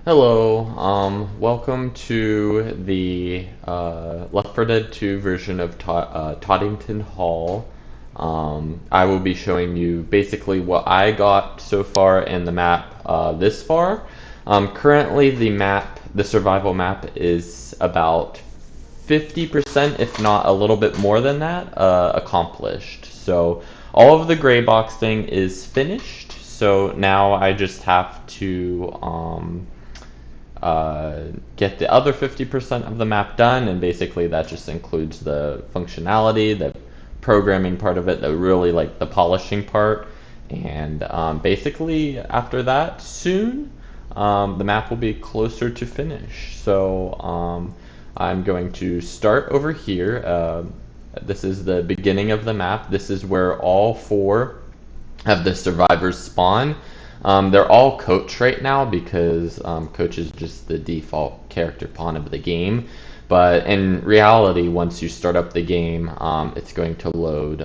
Hello, welcome to the Left4Dead 2 version of Tottington Hall. I will be showing you basically what I got so far in the map this far. Currently the survival map is about 50%, if not a little bit more than that, accomplished. So all of the gray box thing is finished. So now I just have to get the other 50% of the map done, and basically that just includes the functionality, the programming part of it, the really like the polishing part, and basically after that soon the map will be closer to finish. So I'm going to start over here. This is the beginning of the map. This is where all four of the survivors spawn. They're all coach right now because coach is just the default character pawn of the game. But in reality, once you start up the game, it's going to load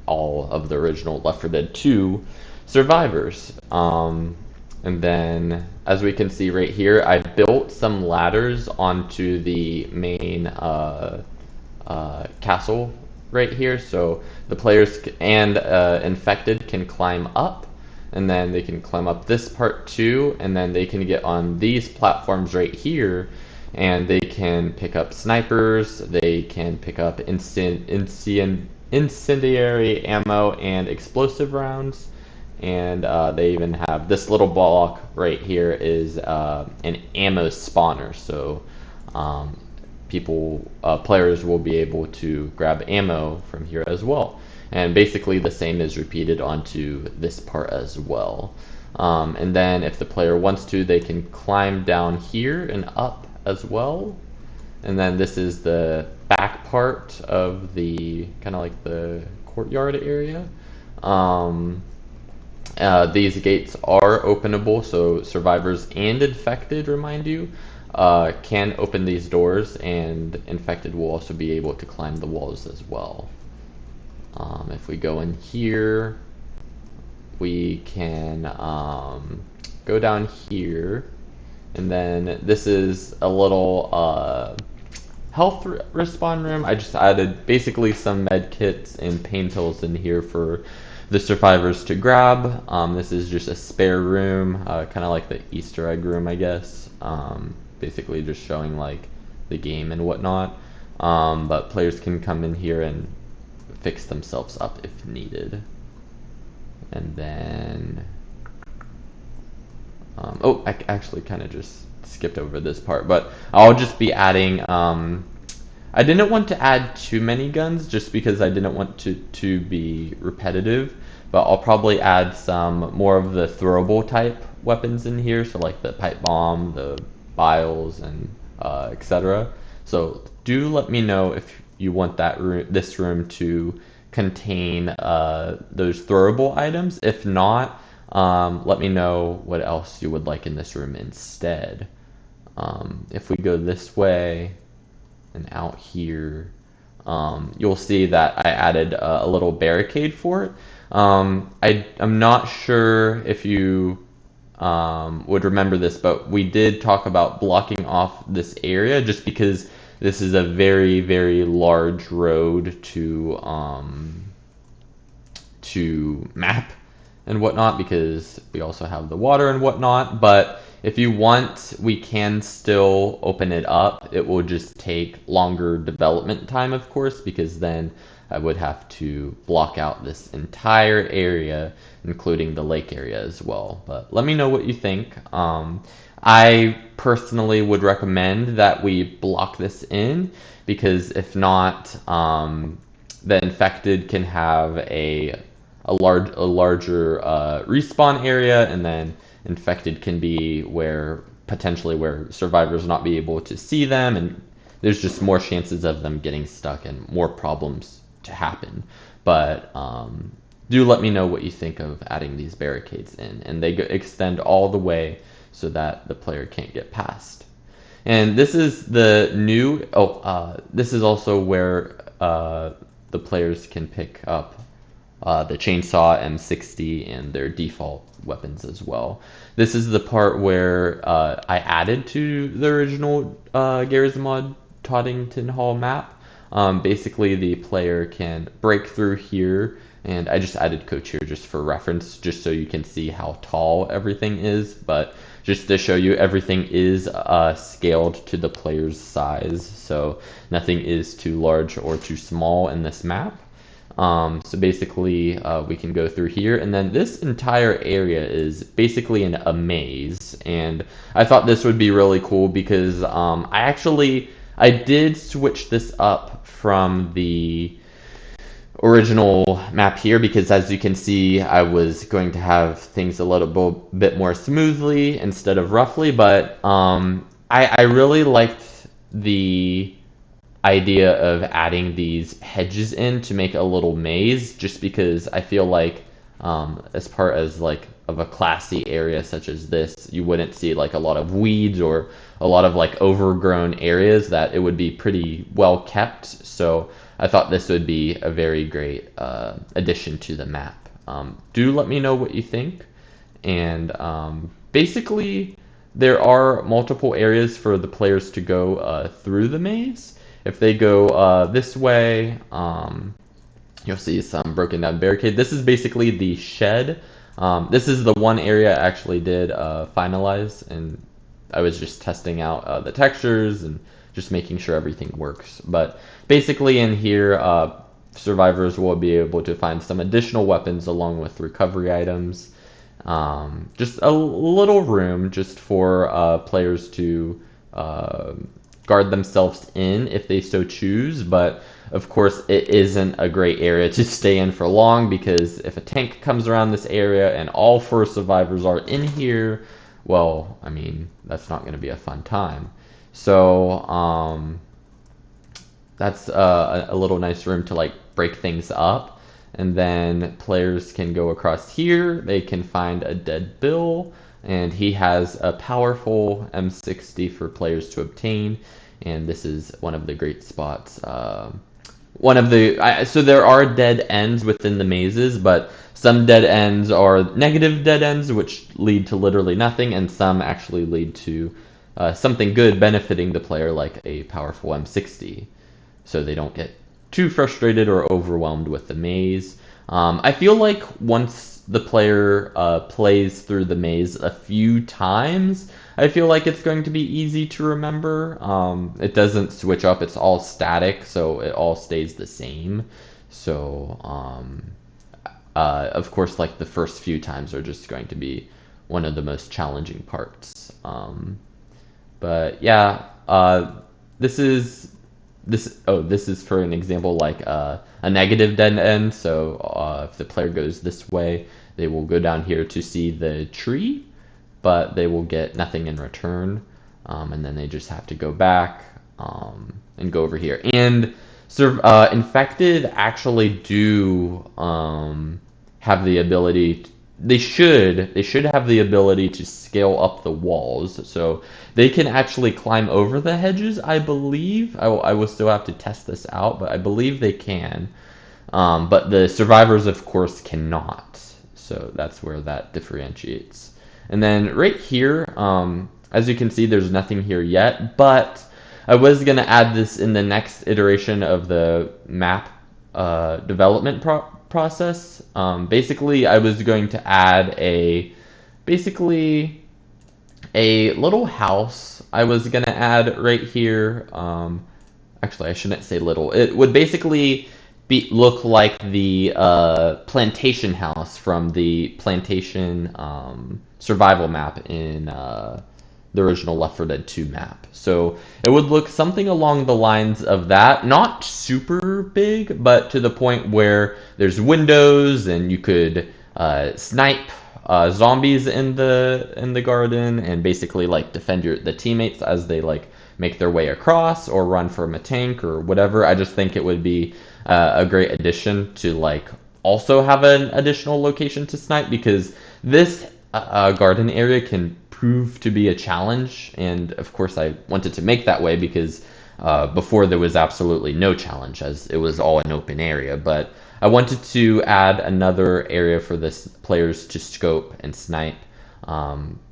all of the original Left4Dead 2 survivors. And then, as we can see right here, I built some ladders onto the main castle right here, so the players and infected can climb up, and then they can climb up this part too, and then they can get on these platforms right here, and they can pick up snipers, they can pick up incendiary ammo and explosive rounds, and they even have this little block right here is an ammo spawner, so players will be able to grab ammo from here as well. And basically the same is repeated onto this part as well. And then if the player wants to, they can climb down here and up as well. And then this is the back part of the kind of like the courtyard area. These gates are openable, so survivors and infected, remind you, can open these doors, and infected will also be able to climb the walls as well. If we go in here, we can go down here, and then this is a little health respawn room. I just added basically some med kits and pain pills in here for the survivors to grab. This is just a spare room, kind of like the Easter egg room, I guess. Basically just showing like the game and whatnot. But players can come in here and fix themselves up if needed. And then, oh, I actually kind of just skipped over this part, but I'll just be adding, I didn't want to add too many guns just because I didn't want to be repetitive, but I'll probably add some more of the throwable type weapons in here, so like the pipe bomb, the vials, and etc. So do let me know if you want this room to contain those throwable items. If not, let me know what else you would like in this room instead. If we go this way and out here, you'll see that I added a little barricade for it. I'm not sure if you would remember this, but we did talk about blocking off this area just because this is a very, very large road to map and whatnot, because we also have the water and whatnot. But if you want, we can still open it up. It will just take longer development time, of course, because then I would have to block out this entire area, including the lake area as well. But let me know what you think. I personally would recommend that we block this in, because if not, the infected can have a larger respawn area, and then infected can be potentially where survivors not be able to see them, and there's just more chances of them getting stuck and more problems to happen. But do let me know what you think of adding these barricades in, and they extend all the way so that the player can't get past. And this is the new, this is also where the players can pick up the chainsaw, M60, and their default weapons as well. This is the part where I added to the original Garry's Mod Tottington Hall map. Basically, the player can break through here, and I just added coach here just for reference, just so you can see how tall everything is. But just to show you, everything is scaled to the player's size, so nothing is too large or too small in this map. So basically, we can go through here, and then this entire area is basically a maze. And I thought this would be really cool because I did switch this up from the original map here, because as you can see, I was going to have things a little bit more smoothly instead of roughly. But I really liked the idea of adding these hedges in to make a little maze, just because I feel like as part as like of a classy area such as this, you wouldn't see like a lot of weeds or a lot of like overgrown areas, that it would be pretty well kept. So I thought this would be a very great addition to the map. Do let me know what you think. And basically, there are multiple areas for the players to go through the maze. If they go this way, you'll see some broken down barricade. This is basically the shed. This is the one area I actually did finalize, and I was just testing out the textures and just making sure everything works. But basically in here, survivors will be able to find some additional weapons along with recovery items. Just a little room just for players to guard themselves in if they so choose. But of course, it isn't a great area to stay in for long, because if a tank comes around this area and all 4 survivors are in here, well, I mean, that's not going to be a fun time. So that's a little nice room to like break things up. And then players can go across here. They can find a dead Bill, and he has a powerful M60 for players to obtain. And this is one of the great spots. So there are dead ends within the mazes, but some dead ends are negative dead ends, which lead to literally nothing, and some actually lead to something good benefiting the player, like a powerful M60, so they don't get too frustrated or overwhelmed with the maze. I feel like once the player plays through the maze a few times, I feel like it's going to be easy to remember. It doesn't switch up, it's all static, so it all stays the same. So, of course, like the first few times are just going to be one of the most challenging parts. But yeah, this is for an example, like a negative dead end. So if the player goes this way, they will go down here to see the tree, but they will get nothing in return. And then they just have to go back and go over here. And infected actually do have the ability. They should have the ability to scale up the walls, so they can actually climb over the hedges, I believe. I will still have to test this out, but I believe they can. But the survivors, of course, cannot. So that's where that differentiates. And then right here, as you can see, there's nothing here yet, but I was going to add this in the next iteration of the map development process. Basically, I was going to add a little house. I was going to add right here. Actually, I shouldn't say little. It would basically look like the plantation house from the plantation survival map in the original Left 4 Dead 2 map. So it would look something along the lines of that. Not super big, but to the point where there's windows and you could snipe zombies in the garden and basically like defend the teammates as they like make their way across or run from a tank or whatever. I just think it would be a great addition to like also have an additional location to snipe, because this garden area can prove to be a challenge, and of course I wanted to make that way because before there was absolutely no challenge, as it was all an open area. But I wanted to add another area for this players to scope and snipe.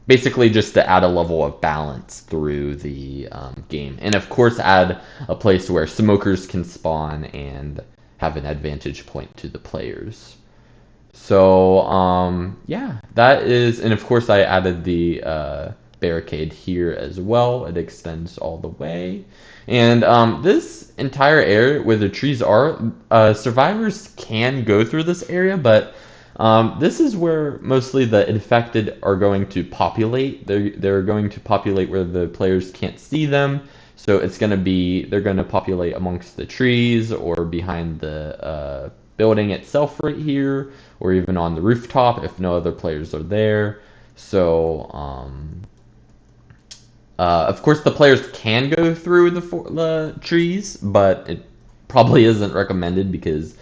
Basically just to add a level of balance through the game. And of course add a place where smokers can spawn and have an advantage point to the players. So yeah, that is, and of course I added the barricade here as well. It extends all the way. And this entire area where the trees are, survivors can go through this area, but this is where mostly the infected are going to populate. They're going to populate where the players can't see them. So it's going to be, they're going to populate amongst the trees or behind the building itself right here, or even on the rooftop if no other players are there. So, of course, the players can go through the trees, but it probably isn't recommended because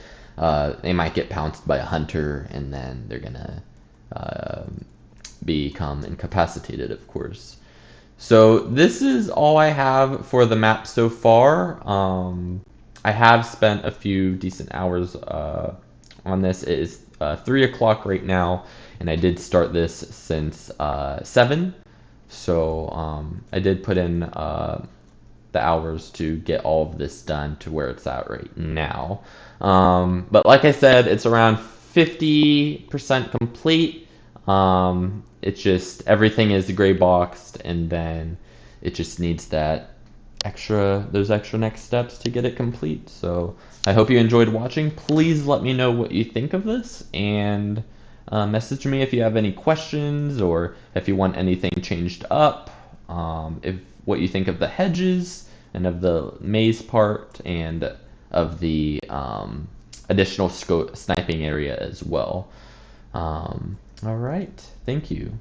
they might get pounced by a hunter and then they're gonna become incapacitated, of course. So this is all I have for the map so far. I have spent a few decent hours on this. It is 3 o'clock right now, and I did start this since 7. So I did put in the hours to get all of this done to where it's at right now. But like I said, it's around 50% complete. It's just everything is gray boxed, and then it just needs those extra next steps to get it complete. So I hope you enjoyed watching. Please let me know what you think of this, and message me if you have any questions or if you want anything changed up. If what you think of the hedges and of the maze part and of the additional sniping area as well. All right, thank you.